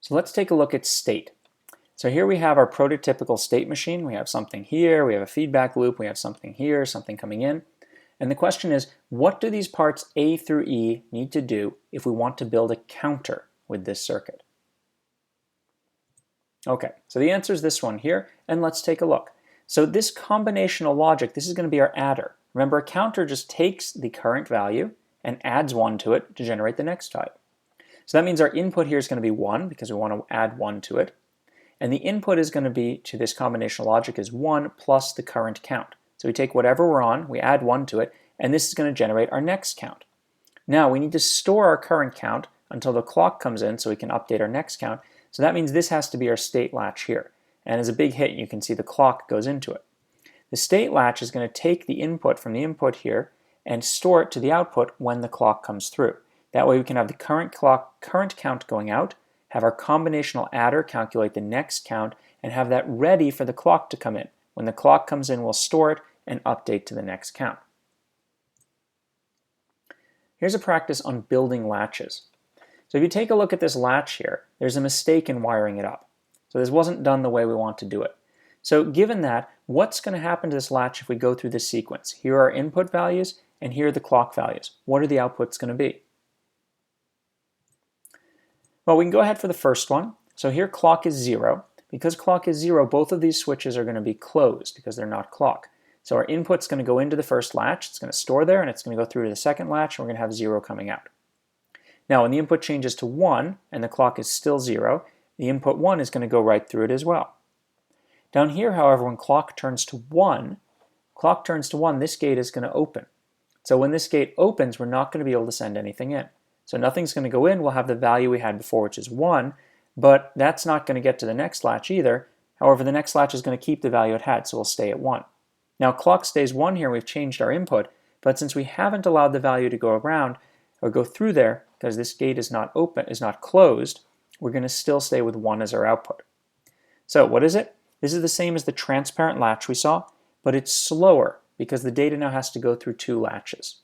So let's take a look at state. So here we have our prototypical state machine. We have something here, we have a feedback loop, we have something here, something coming in. And the question is, what do these parts A through E need to do if we want to build a counter with this circuit? Okay, so the answer is this one here, and let's take a look. So this combinational logic, this is going to be our adder. Remember, a counter just takes the current value and adds 1 to it to generate the next value. So that means our input here is going to be 1 because we want to add 1 to it. And the input is going to be to this combinational logic is 1 plus the current count. So we take whatever we're on, we add 1 to it, and this is going to generate our next count. Now we need to store our current count until the clock comes in so we can update our next count. So that means this has to be our state latch here. And as a big hit, you can see the clock goes into it. The state latch is going to take the input from the input here and store it to the output when the clock comes through. That way we can have the current count going out, have our combinational adder calculate the next count, and have that ready for the clock to come in. When the clock comes in, we'll store it and update to the next count. Here's a practice on building latches. So if you take a look at this latch here, there's a mistake in wiring it up. So this wasn't done the way we want to do it. So given that, what's going to happen to this latch if we go through this sequence? Here are our input values, and here are the clock values. What are the outputs going to be? Well, we can go ahead for the first one. So here clock is 0. Because clock is 0, both of these switches are going to be closed because they're not clock. So our input's going to go into the first latch, it's going to store there, and it's going to go through to the second latch, and we're going to have 0 coming out. Now when the input changes to 1 and the clock is still 0, the input 1 is going to go right through it as well. Down here, however, when clock turns to 1, this gate is going to open. So when this gate opens, we're not going to be able to send anything in. So nothing's going to go in, we'll have the value we had before, which is 1, but that's not going to get to the next latch either. However, the next latch is going to keep the value it had, so we'll stay at 1. Now clock stays 1 here, we've changed our input, but since we haven't allowed the value to go around or go through there, because this gate is not closed, we're going to still stay with 1 as our output. So what is it? This is the same as the transparent latch we saw, but it's slower because the data now has to go through 2 latches.